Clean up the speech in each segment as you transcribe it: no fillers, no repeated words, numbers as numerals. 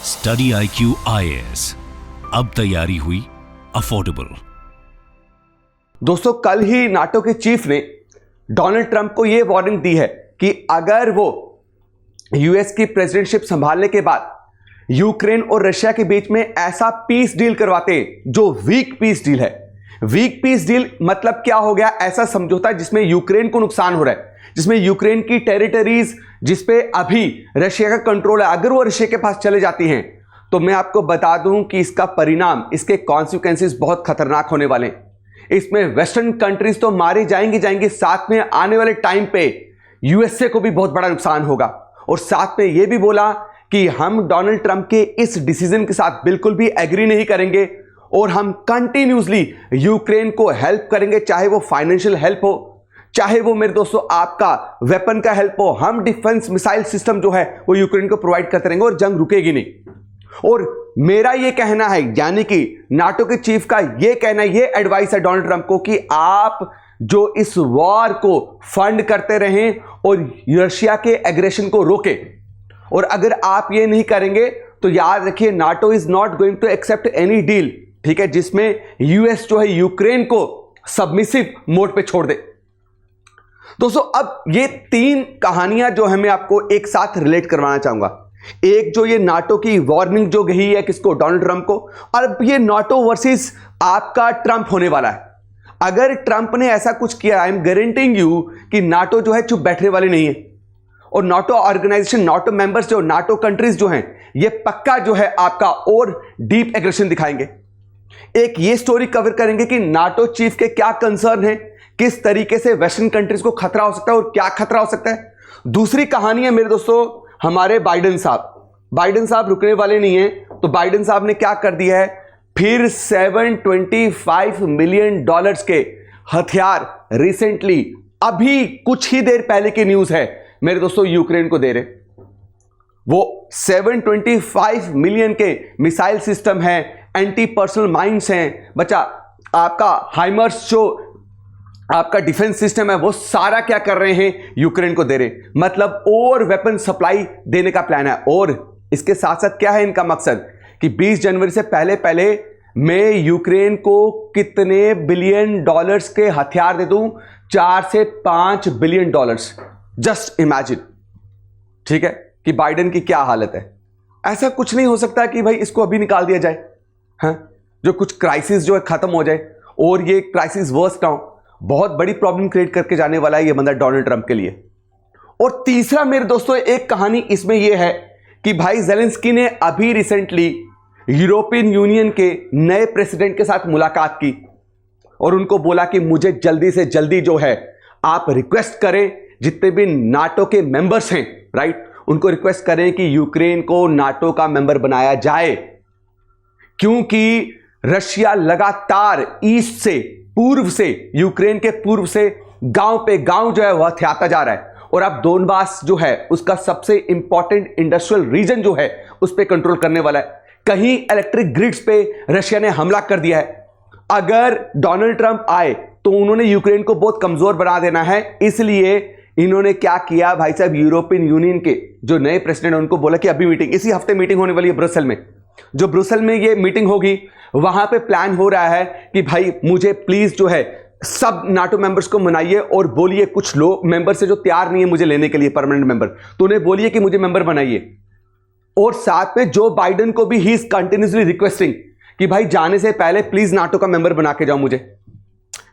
Study IQ IAS, अब तैयारी हुई अफोर्डेबल। दोस्तों, कल ही नाटो के चीफ ने डोनाल्ड ट्रंप को यह वार्निंग दी है कि अगर वो यूएस की प्रेसिडेंटशिप संभालने के बाद यूक्रेन और रशिया के बीच में ऐसा पीस डील करवाते हैं जो वीक पीस डील है। वीक पीस डील मतलब क्या हो गया? ऐसा समझौता जिसमें यूक्रेन को नुकसान हो रहा है, जिसमें यूक्रेन की टेरिटरीज जिसपे अभी रशिया का कंट्रोल है, अगर वो रशिया के पास चले जाती हैं तो मैं आपको बता दूं कि इसका परिणाम, इसके कॉन्सिक्वेंसेस बहुत खतरनाक होने वाले हैं। इसमें वेस्टर्न कंट्रीज तो मारी जाएंगी, साथ में आने वाले टाइम पे यूएसए को भी बहुत बड़ा नुकसान होगा। और साथ में यह भी बोला कि हम डोनाल्ड ट्रंप के इस डिसीजन के साथ बिल्कुल भी एग्री नहीं करेंगे और हम कंटिन्यूसली यूक्रेन को हेल्प करेंगे, चाहे वो फाइनेंशियल हेल्प हो, चाहे वो मेरे दोस्तों आपका वेपन का हेल्प हो। हम डिफेंस मिसाइल सिस्टम जो है वो यूक्रेन को प्रोवाइड करते रहेंगे और जंग रुकेगी नहीं। और मेरा ये कहना है, यानी कि नाटो के चीफ का ये कहना, ये एडवाइस है डोनाल्ड ट्रंप को कि आप जो इस वॉर को फंड करते रहें और रशिया के एग्रेशन को रोकें। और अगर आप ये नहीं करेंगे तो याद रखिए, NATO is not going to accept any deal, ठीक है, जिसमें यूएस जो है यूक्रेन को सबमिसिव मोड पे छोड़ दे। दोस्तों, अब ये तीन कहानियां जो है मैं आपको एक साथ रिलेट करवाना चाहूंगा। एक जो ये नाटो की वार्निंग जो गई है किसको? डोनाल्ड ट्रंप को। और अब ये नाटो वर्सेस आपका ट्रंप होने वाला है। अगर ट्रंप ने ऐसा कुछ किया, आई एम गारंटिंग यू कि नाटो जो है चुप बैठने वाले नहीं है। और नाटो ऑर्गेनाइजेशन, नाटो मेंबर्स जो, नाटो कंट्रीज जो हैं, ये पक्का जो है आपका और डीप एग्रेशन दिखाएंगे। एक ये स्टोरी कवर करेंगे कि नाटो चीफ के क्या कंसर्न है, किस तरीके से वेस्टर्न कंट्रीज को खतरा हो सकता है और क्या खतरा हो सकता है। दूसरी कहानी है मेरे दोस्तों हमारे बाइडेन साहब रुकने वाले नहीं है। तो बाइडेन साहब ने क्या कर दिया है, फिर $725 मिलियन के हथियार रिसेंटली, अभी कुछ ही देर पहले की न्यूज है मेरे दोस्तों, यूक्रेन को दे रहे। वो 725 मिलियन के मिसाइल सिस्टम है, एंटी पर्सनल माइंस हैं, बच्चा आपका हाइमर्स जो आपका डिफेंस सिस्टम है, वो सारा क्या कर रहे हैं, यूक्रेन को दे रहे। मतलब और वेपन सप्लाई देने का प्लान है। और इसके साथ साथ क्या है इनका मकसद कि 20 जनवरी से पहले मैं यूक्रेन को कितने बिलियन डॉलर्स के हथियार दे दूं? 4 से 5 बिलियन डॉलर्स। जस्ट इमेजिन, ठीक है, कि बाइडेन की क्या हालत है। ऐसा कुछ नहीं हो सकता कि भाई इसको अभी निकाल दिया जाए, हाँ, जो कुछ क्राइसिस जो है खत्म हो जाए और ये क्राइसिस वर्स ना हो। बहुत बड़ी प्रॉब्लम क्रिएट करके जाने वाला है ये बंदा डोनाल्ड ट्रंप के लिए। और तीसरा मेरे दोस्तों एक कहानी इसमें यह है कि भाई ज़ेलेंस्की ने अभी रिसेंटली यूरोपियन यूनियन के नए प्रेसिडेंट के साथ मुलाकात की और उनको बोला कि मुझे जल्दी से जल्दी जो है आप रिक्वेस्ट करें, जितने भी नाटो के मेंबर्स हैं, राइट, उनको रिक्वेस्ट करें कि यूक्रेन को नाटो का मेंबर बनाया जाए, क्योंकि रशिया लगातार ईस्ट से, पूर्व से, यूक्रेन के पूर्व से गांव पे गांव जो है वह हथियाता जा रहा है। और अब डोनबास जो है उसका सबसे इंपॉर्टेंट इंडस्ट्रियल रीजन जो है उस पर कंट्रोल करने वाला है। कहीं इलेक्ट्रिक ग्रिड्स पे रशिया ने हमला कर दिया है। अगर डोनाल्ड ट्रंप आए तो उन्होंने यूक्रेन को बहुत कमजोर बना देना है। इसलिए इन्होंने क्या किया भाई साहब, यूरोपियन यूनियन के जो नए प्रेसिडेंट उनको बोला कि अभी मीटिंग, इसी हफ्ते मीटिंग होने वाली है ब्रुसेल में। जो ब्रुसेल में ये मीटिंग होगी वहां पे प्लान हो रहा है कि भाई मुझे प्लीज जो है सब नाटो मेंबर्स को मनाइए और बोलिए, कुछ लोग मेंबर से जो तैयार नहीं है मुझे लेने के लिए परमानेंट मेंबर, तो उन्हें बोलिए कि मुझे मेंबर बनाइए। और साथ में जो बाइडेन को भी ही इज कंटिन्यूसली रिक्वेस्टिंग कि भाई जाने से पहले प्लीज नाटो का मेंबर बना के जाओ मुझे।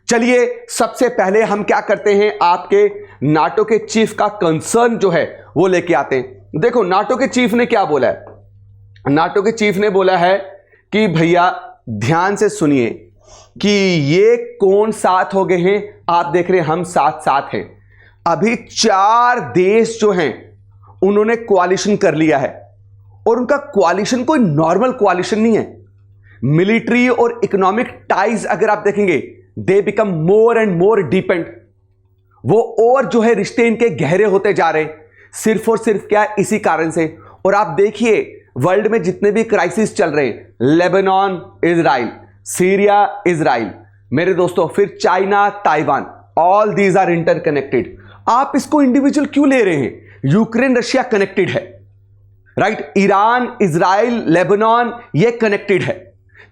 चलिए सबसे पहले हम क्या करते हैं, आपके नाटो के चीफ का कंसर्न जो है वो लेके आते हैं। देखो नाटो के चीफ ने क्या बोला है। नाटो के चीफ ने बोला है कि भैया ध्यान से सुनिए कि ये कौन साथ हो गए हैं, आप देख रहे हैं हम साथ हैं। अभी 4 देश जो हैं उन्होंने कोalition कर लिया है और उनका कोalition कोई नॉर्मल कोalition नहीं है। मिलिट्री और इकोनॉमिक टाइज अगर आप देखेंगे, they become more and more depend. वो और जो है रिश्ते इनके गहरे होते जा रहे हैं, सिर्फ और सिर्फ क्या, इसी कारण से। और आप देखिए वर्ल्ड में जितने भी क्राइसिस चल रहे हैं, लेबनान इजराइल, सीरिया इजराइल, मेरे दोस्तों, फिर China Taiwan, all these are interconnected. आप इसको इंडिविजुअल क्यों ले रहे हैं? यूक्रेन रशिया कनेक्टेड है, राइट। ईरान, इजराइल, लेबनान ये कनेक्टेड है,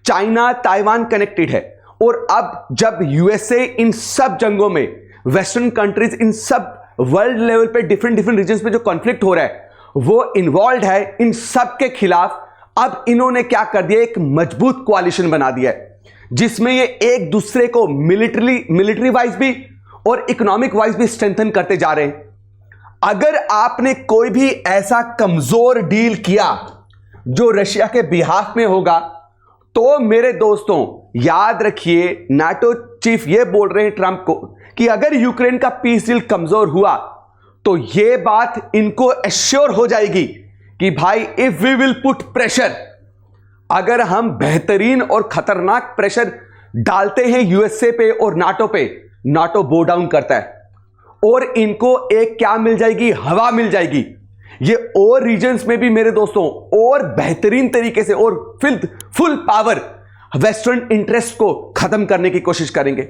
चाइना, ताइवान कनेक्टेड है। और अब जब यूएसए इन सब जंगों में, वेस्टर्न कंट्रीज इन सब वर्ल्ड लेवल पे डिफरेंट रीजन्स पे जो कॉन्फ्लिक्ट हो रहा है वो इन्वॉल्व है, इन सब के खिलाफ अब इन्होंने क्या कर दिया, एक मजबूत कोalition बना दिया है जिसमें ये एक दूसरे को मिलिट्री वाइज भी और इकोनॉमिक वाइज भी स्ट्रेंथन करते जा रहे हैं। अगर आपने कोई भी ऐसा कमजोर डील किया जो रशिया के बिहाफ में होगा, तो मेरे दोस्तों याद रखिए, नाटो चीफ ये बोल रहे हैं ट्रंप को कि अगर यूक्रेन का पीस डील कमजोर हुआ तो यह बात इनको एश्योर हो जाएगी कि भाई if we will put pressure, अगर हम बेहतरीन और खतरनाक प्रेशर डालते हैं यूएसए पे और नाटो पे, नाटो बो डाउन करता है और इनको एक क्या मिल जाएगी, हवा मिल जाएगी। ये और रीजन्स में भी मेरे दोस्तों और बेहतरीन तरीके से और फुल पावर वेस्टर्न इंटरेस्ट को खत्म करने की कोशिश करेंगे।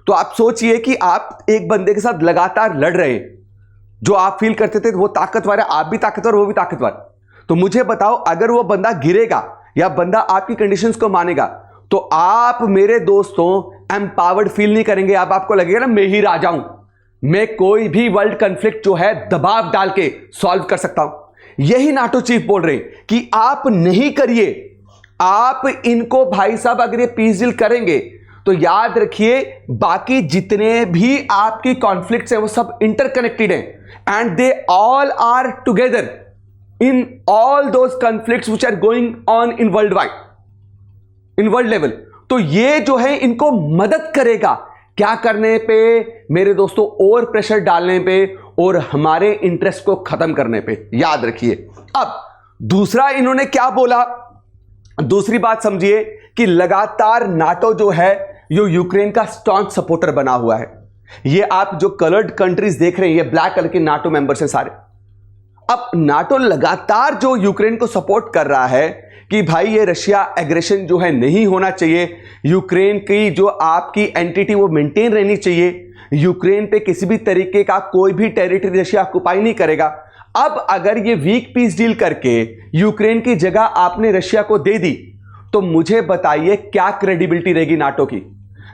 तो आप सोचिए कि आप एक बंदे के साथ लगातार लड़ रहे हैं, जो आप फील करते थे वो ताकतवर है, आप भी ताकतवर, वो भी ताकतवर। तो मुझे बताओ, अगर वो बंदा गिरेगा या बंदा आपकी कंडीशंस को मानेगा तो आप मेरे दोस्तों एम्पावर्ड फील नहीं करेंगे। अब आपको लगेगा ना मैं ही राजा हूं, मैं कोई भी वर्ल्ड कॉन्फ्लिक्ट जो है दबाव डाल के सॉल्व कर सकता हूं। यही नाटो चीफ बोल रहे हैं कि आप नहीं करिए, आप इनको भाई साहब अगर ये पीस डील करेंगे तो याद रखिए बाकी जितने भी आपकी कॉन्फ्लिक्ट्स हैं वो सब इंटरकनेक्टेड हैं and they all are together in all those conflicts which are going on in world wide, in world level. तो ये जो है इनको मदद करेगा क्या करने पे मेरे दोस्तों, और प्रेशर डालने पे और हमारे इंटरेस्ट को खत्म करने पे। याद रखिए। अब दूसरा इन्होंने क्या बोला, दूसरी बात समझिए कि लगातार नाटो जो है ये यूक्रेन का स्टॉन्च सपोर्टर बना हुआ है। ये आप जो कलर्ड कंट्रीज देख रहे हैं, ये ब्लैक कलर के नाटो मेंबर्स हैं सारे। अब नाटो लगातार जो यूक्रेन को सपोर्ट कर रहा है कि भाई ये रशिया एग्रेशन जो है नहीं होना चाहिए, यूक्रेन की जो आपकी एंटिटी वो मेंटेन रहनी चाहिए, यूक्रेन पे किसी भी तरीके का कोई भी टेरिटरी रशिया ऑक्युपाई नहीं करेगा। अब अगर ये वीक पीस डील करके यूक्रेन की जगह आपने रशिया को दे दी तो मुझे बताइए क्या क्रेडिबिलिटी रहेगी नाटो की।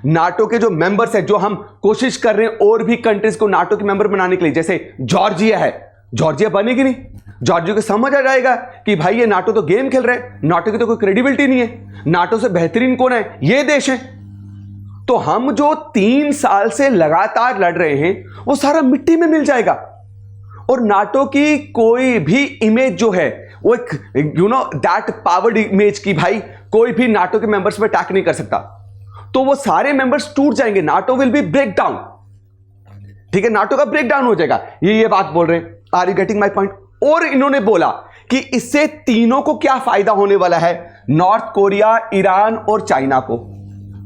नाटो के जो मेंबर्स हैं, जो हम कोशिश कर रहे हैं और भी कंट्रीज को नाटो के मेंबर बनाने के लिए, जैसे जॉर्जिया है, जॉर्जिया बनेगी नहीं, जॉर्जिया को समझ आ जाएगा कि भाई ये नाटो तो गेम खेल रहे हैं, नाटो की तो कोई क्रेडिबिलिटी नहीं है, नाटो से बेहतरीन कौन है, ये देश है। तो हम जो 3 साल से लगातार लड़ रहे हैं वो सारा मिट्टी में मिल जाएगा और नाटो की कोई भी इमेज जो है वो एक दैट पावर्ड इमेज की भाई कोई भी नाटो के मेंबर्स पे अटैक नहीं कर सकता, तो वो सारे मेंबर्स टूट जाएंगे, NATO will be break down. ठीक है, नाटो का ब्रेक डाउन हो जाएगा। ये बात बोल रहे हैं। Are you getting my point? और इन्होंने बोला कि इससे तीनों को क्या फायदा होने वाला है, नॉर्थ कोरिया, ईरान और चाइना को।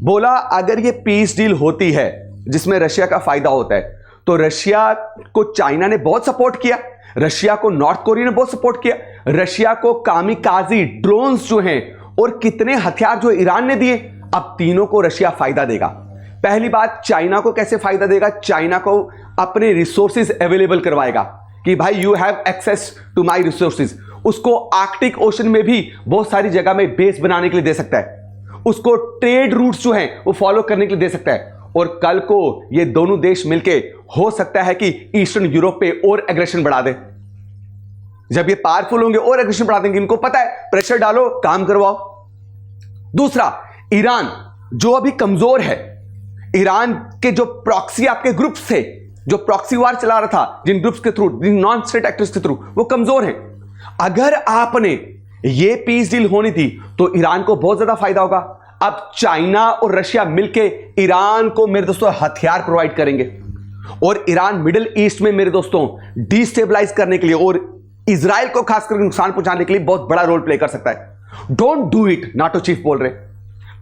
बोला अगर ये पीस डील होती है जिसमें रशिया का फायदा होता है तो रशिया को चाइना ने बहुत सपोर्ट किया, रशिया को नॉर्थ कोरिया ने बहुत सपोर्ट किया, रशिया को कामिकाजी ड्रोन्स जो हैं और कितने हथियार जो ईरान ने दिए, अब तीनों को रशिया फायदा देगा। पहली बात, चाइना को कैसे फायदा देगा, चाइना को अपने रिसोर्सेज अवेलेबल करवाएगा कि भाई you have access to my resources. उसको आर्कटिक ओशन में भी बहुत सारी जगह में बेस बनाने के लिए दे सकता है, उसको ट्रेड रूट्स जो हैं वो फॉलो करने के लिए दे सकता है। और कल को ये दोनों देश मिलके हो सकता है कि ईस्टर्न यूरोप पे और एग्रेशन बढ़ा दे। जब ये पावरफुल होंगे और एग्रेशन बढ़ा देंगे, इनको पता है प्रेशर डालो, काम करवाओ। दूसरा, ईरान जो अभी कमजोर है, ईरान के जो प्रॉक्सी आपके ग्रुप्स थे, जो प्रॉक्सी वार चला रहा था, जिन ग्रुप्स के थ्रू, जिन नॉन स्टेट एक्टर्स के थ्रू, वो कमजोर हैं। अगर आपने ये पीस डील होनी थी तो ईरान को बहुत ज्यादा फायदा होगा। अब चाइना और रशिया मिलके ईरान को मेरे दोस्तों हथियार प्रोवाइड करेंगे और ईरान मिडिल ईस्ट में मेरे दोस्तों डिस्टेबलाइज करने के लिए और इजराइल को खासकर नुकसान पहुंचाने के लिए बहुत बड़ा रोल प्ले कर सकता है। Don't do it, NATO chief बोल रहे।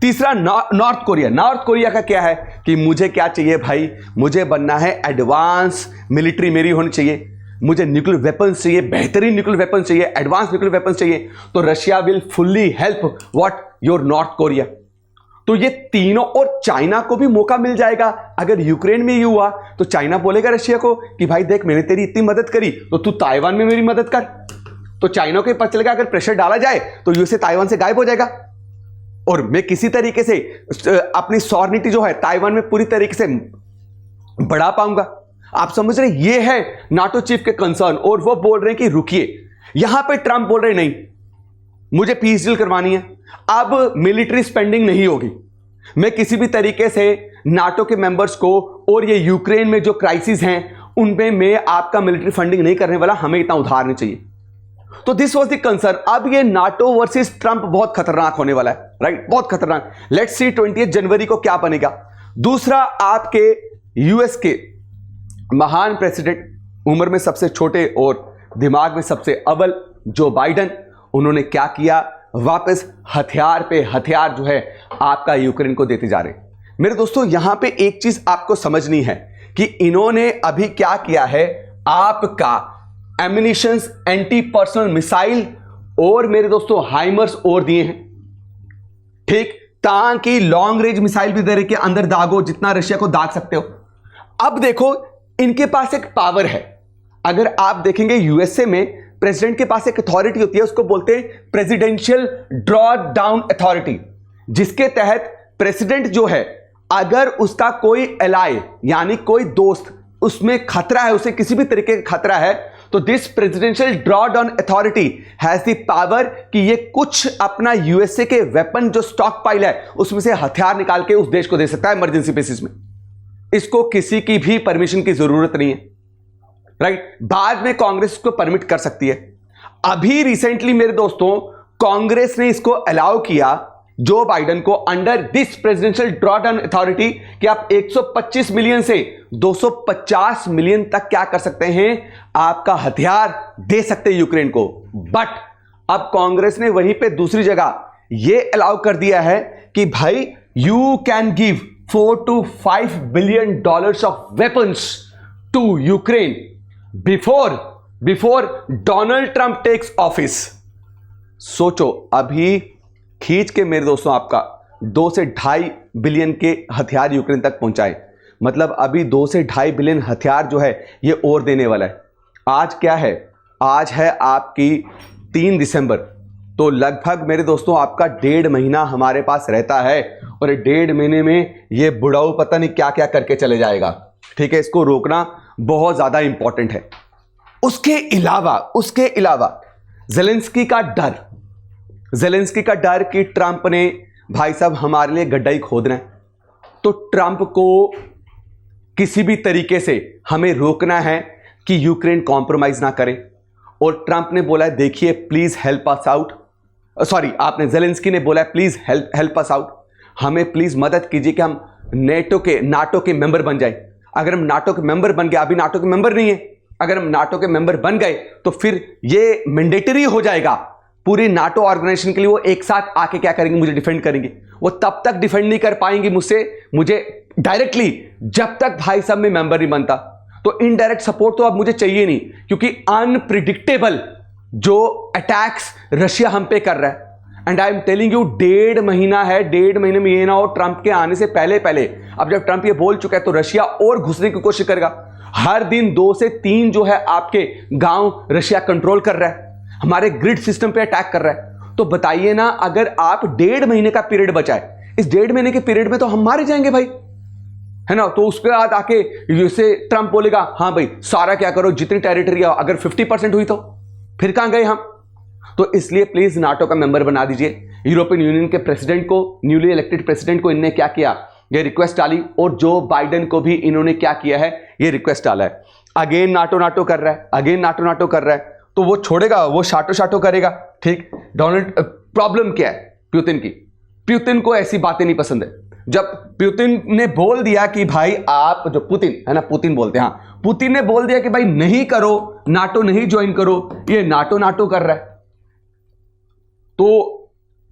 तीसरा, नॉर्थ कोरिया। नॉर्थ कोरिया का क्या है कि मुझे क्या चाहिए भाई, मुझे बनना है एडवांस मिलिट्री, मेरी होनी चाहिए, मुझे न्यूक्लियर वेपन्स चाहिए, बेहतरीन न्यूक्लियर वेपन्स चाहिए, एडवांस न्यूक्लियर वेपन्स चाहिए। तो Russia will fully help what your north Korea. तो ये तीनों, और चाइना को भी मौका मिल जाएगा। अगर यूक्रेन में ये हुआ तो चाइना बोलेगा रशिया को कि भाई देख, मैंने तेरी इतनी मदद करी तो तू ताइवान में मेरी मदद कर। तो चाइना को पता चलेगा अगर प्रेशर डाला जाए तो यूएसए ताइवान से गायब हो जाएगा और मैं किसी तरीके से अपनी सॉवरेनिटी जो है ताइवान में पूरी तरीके से बढ़ा पाऊंगा। आप समझ रहे, ये है नाटो चीफ के कंसर्न। और वो बोल रहे हैं कि रुकिए, यहां पे ट्रंप बोल रहे नहीं, मुझे पीस डील करवानी है, अब मिलिट्री स्पेंडिंग नहीं होगी, मैं किसी भी तरीके से नाटो के मेंबर्स को और ये यूक्रेन में जो क्राइसिस हैं उनमें मैं आपका मिलिट्री फंडिंग नहीं करने वाला, हमें इतना उधार नहीं चाहिए। तो दिस वाज द कंसर्न। अब ये नाटो वर्सेस ट्रंप बहुत खतरनाक होने वाला है, राइट, बहुत खतरनाक। लेट्स सी 28 जनवरी को क्या बनेगा। दूसरा, आपके यूएस के महान प्रेसिडेंट, उम्र में सबसे छोटे और दिमाग में सबसे अव्वल, जो बाइडन, उन्होंने क्या किया, वापस हथियार पे हथियार जो है आपका यूक्रेन को देते जा रहे हैं। मेरे दोस्तों, यहां पे एक चीज आपको समझनी है कि इन्होंने अभी क्या किया है, आपका एमिनिशंस, एंटी पर्सनल मिसाइल और मेरे दोस्तों हाइमर्स और दिए हैं, ठीक, ताकि लॉन्ग रेंज मिसाइल भी दे के अंदर दागो, जितना रशिया को दाग सकते हो। अब देखो, इनके पास एक पावर है। अगर आप देखेंगे यूएसए में प्रेसिडेंट के पास एक अथॉरिटी होती है, उसको बोलते हैं प्रेसिडेंशियल ड्रॉ डाउन अथॉरिटी, जिसके तहत प्रेसिडेंट जो है, अगर उसका कोई एलाय यानी कोई दोस्त उसमें खतरा है, उसे किसी भी तरीके का खतरा है, तो this presidential draw down authority has the power कि ये कुछ अपना यूएसए के वेपन जो स्टॉक पाइल है उसमें से हथियार निकाल के उस देश को दे सकता है इमरजेंसी बेसिस में। इसको किसी की भी परमिशन की जरूरत नहीं है, राइट। बाद में कांग्रेस को परमिट कर सकती है। अभी रिसेंटली मेरे दोस्तों कांग्रेस ने इसको अलाउ किया जो बाइडन को under this presidential draw down authority कि आप 125 मिलियन से 250 मिलियन तक क्या कर सकते हैं, आपका हथियार दे सकते हैं यूक्रेन को। बट अब कांग्रेस ने वहीं पे दूसरी जगह यह अलाउ कर दिया है कि भाई you can give 4 to 5 billion dollars of weapons to Ukraine before Donald Trump takes office। सोचो, अभी खींच के मेरे दोस्तों आपका 2 से 2.5 बिलियन के हथियार यूक्रेन तक पहुंचाए, मतलब अभी 2 से 2.5 बिलियन हथियार जो है ये और देने वाला है। आज क्या है, आज है आपकी 3 दिसंबर, तो लगभग मेरे दोस्तों आपका 1.5 महीना हमारे पास रहता है और 1.5 महीने में ये बुढ़ाऊ पता नहीं क्या क्या करके चले जाएगा, ठीक है। इसको रोकना बहुत ज्यादा इंपॉर्टेंट है। उसके अलावा जेलेंस्की का डर कि ट्रंप ने भाई साहब हमारे लिए गड्ढा ही खोदना है, तो ट्रंप को किसी भी तरीके से हमें रोकना है कि यूक्रेन कॉम्प्रोमाइज ना करे। और ट्रंप ने बोला है देखिए please help us out, Zelensky ने बोला है प्लीज हेल्प अस आउट, हमें प्लीज मदद कीजिए कि हम नाटो के मेंबर बन जाए। अगर हम नाटो के मेंबर बन गए, अभी नाटो के मेंबर नहीं है, अगर हम नाटो के मेंबर बन गए तो फिर ये मैंडेटरी हो जाएगा पूरी नाटो ऑर्गेनाइजेशन के लिए। वो एक साथ आके क्या करेंगे, मुझे डिफेंड करेंगे। वो तब तक डिफेंड नहीं कर पाएंगे मुझे डायरेक्टली जब तक भाई साहब में मेंबर नहीं बनता। तो इनडायरेक्ट सपोर्ट तो अब मुझे चाहिए नहीं, क्योंकि अनप्रिडिक्टेबल जो अटैक्स रशिया हम पे कर रहा है। And I am telling you 1.5 महीना है, 1.5 महीने में ये ना हो ट्रंप के आने से पहले अब जब ट्रंप ये बोल चुका है तो रशिया और घुसने की कोशिश करेगा। हर दिन 2 से 3 जो है आपके गांव रशिया कंट्रोल कर रहा है, हमारे ग्रिड सिस्टम पे अटैक कर रहा है। तो बताइए ना, अगर आप 1.5 महीने का पीरियड बचा है, इस 1.5 महीने के पीरियड में तो हम मारे जाएंगे भाई, है ना। तो उसके बाद आके यूएसए ट्रंप बोलेगा हाँ भाई सारा क्या करो, जितनी टेरिटरी है, अगर 50% हुई तो फिर कहां गए हम। तो इसलिए प्लीज नाटो का मेंबर बना दीजिए। यूरोपियन यूनियन के प्रेसिडेंट को, न्यूली इलेक्टेड प्रेसिडेंट को इनने क्या किया, ये रिक्वेस्ट डाली, और जो बाइडेन को भी इन्होंने क्या किया है, ये रिक्वेस्ट डाला है। अगेन नाटो कर रहा है, तो वो छोड़ेगा, वो शाटो करेगा, ठीक। प्रॉब्लम क्या है प्यूतिन की, प्यूतिन को ऐसी बातें नहीं पसंद है। जब प्यूतिन ने बोल दिया कि भाई आप, जो पुतिन है ना, पुतिन बोलते हैं, हाँ, पुतिन ने बोल दिया कि भाई नहीं करो, नाटो नहीं ज्वाइन करो, ये नाटो कर रहा है, तो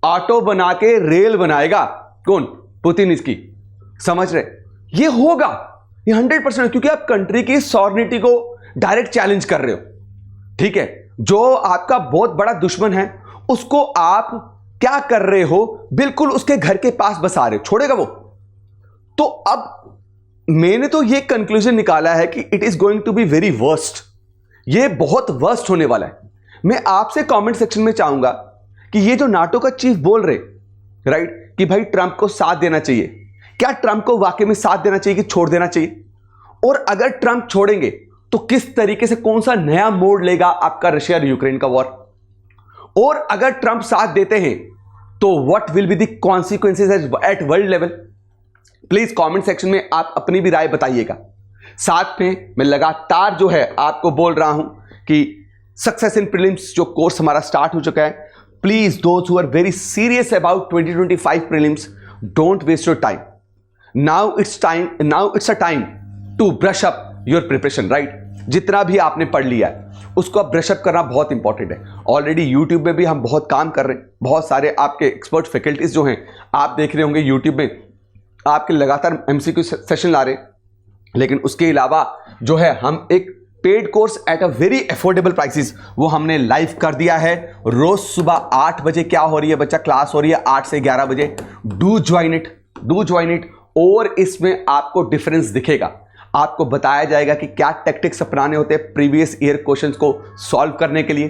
ऑटो बना के रेल बनाएगा कौन, पुतिन। इसकी समझ रहे, ये होगा, ये 100%, क्योंकि आप कंट्री की सॉवरेनिटी को डायरेक्ट चैलेंज कर रहे हो, ठीक है। जो आपका बहुत बड़ा दुश्मन है उसको आप क्या कर रहे हो, बिल्कुल उसके घर के पास बसा रहे हो, छोड़ेगा वो। तो अब मैंने तो ये कंक्लूजन निकाला है कि it is going to be very worst, ये बहुत वर्स्ट होने वाला है। मैं आपसे कमेंट सेक्शन में चाहूंगा कि ये जो नाटो का चीफ बोल रहे, राइट, कि भाई ट्रंप को साथ देना चाहिए, क्या ट्रंप को वाकई में साथ देना चाहिए कि छोड़ देना चाहिए? और अगर ट्रंप छोड़ेंगे तो किस तरीके से, कौन सा नया मोड़ लेगा आपका रशिया और यूक्रेन का वॉर? और अगर ट्रंप साथ देते हैं तो what will be the consequences at world level? Please comment section में आप अपनी भी राय बताइएगा। साथ में मैं लगातार जो है आपको बोल रहा हूं कि सक्सेस इन प्रीलिम्स जो कोर्स हमारा स्टार्ट हो चुका है, please those who are very serious about 2025 prelims, don't waste your time. Now it's a time to brush up your preparation, right? जितना भी आपने पढ़ लिया है उसको अब ब्रश अप करना बहुत इंपॉर्टेंट है। ऑलरेडी यूट्यूब में भी हम बहुत काम कर रहे हैं, बहुत सारे आपके एक्सपर्ट फैकल्टीज जो हैं आप देख रहे होंगे यूट्यूब में आपके लगातार एमसीक्यू सेशन ला रहे हैं। लेकिन उसके अलावा जो है हम एक paid course at a very affordable prices वो हमने लाइव कर दिया है। रोज सुबह 8 बजे क्या हो रही है बच्चा, क्लास हो रही है 8 से 11 बजे। Do join it. और इसमें आपको डिफरेंस दिखेगा, आपको बताया जाएगा कि क्या टेक्टिक्स अपनाने होते हैं प्रीवियस ईयर क्वेश्चंस को सॉल्व करने के लिए।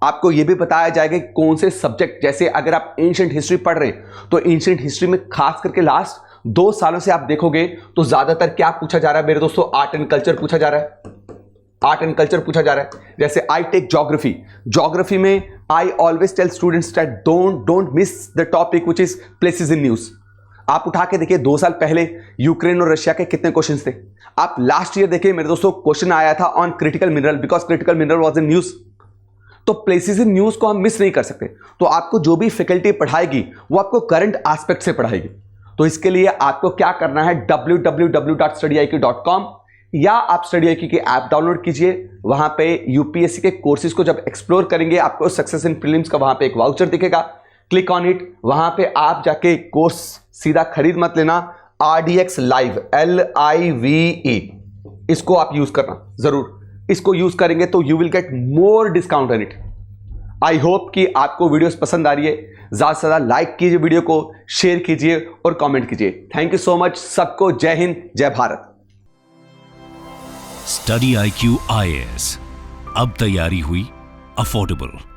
आपको यह भी बताया जाएगा कि कौन से सब्जेक्ट, जैसे अगर आप एंशिएंट हिस्ट्री पढ़ रहे हैं तो एंशिएंट हिस्ट्री में खास करके लास्ट 2 सालों से आप देखोगे तो ज्यादातर क्या पूछा जा रहा है मेरे दोस्तों, आर्ट एंड कल्चर पूछा जा रहा है। जैसे आई टेक ज्योग्राफी में I always tell students that don't miss the topic which is places in news. आप उठा के देखिए 2 साल पहले यूक्रेन और रशिया के कितने क्वेश्चंस थे। आप लास्ट ईयर देखिए मेरे दोस्तों, क्वेश्चन आया था on critical mineral, because critical mineral was in news. तो प्लेसेस इन न्यूज को हम मिस नहीं कर सकते। तो आपको जो भी फैकल्टी पढ़ाएगी वो आपको करंट एस्पेक्ट से पढ़ाएगी। तो इसके लिए आपको क्या करना है, www.studyiq.com या आप StudyIQ की ऐप डाउनलोड कीजिए। वहां पे यूपीएससी के कोर्सेज को जब एक्सप्लोर करेंगे आपको सक्सेस इन प्रीलिम्स का वहां पे एक वाउचर दिखेगा, क्लिक ऑन इट। वहां पे आप जाके कोर्स सीधा खरीद मत लेना, RDX लाइव LIVE इसको आप यूज करना जरूर। इसको यूज करेंगे तो you will get more discount on it. I hope कि आपको वीडियोस पसंद आ रही है। ज्यादा से ज्यादा लाइक कीजिए, वीडियो को शेयर कीजिए और कमेंट कीजिए। थैंक यू सो मच सबको। जय हिंद, जय भारत। StudyIQ IAS अब तैयारी हुई अफोर्डेबल।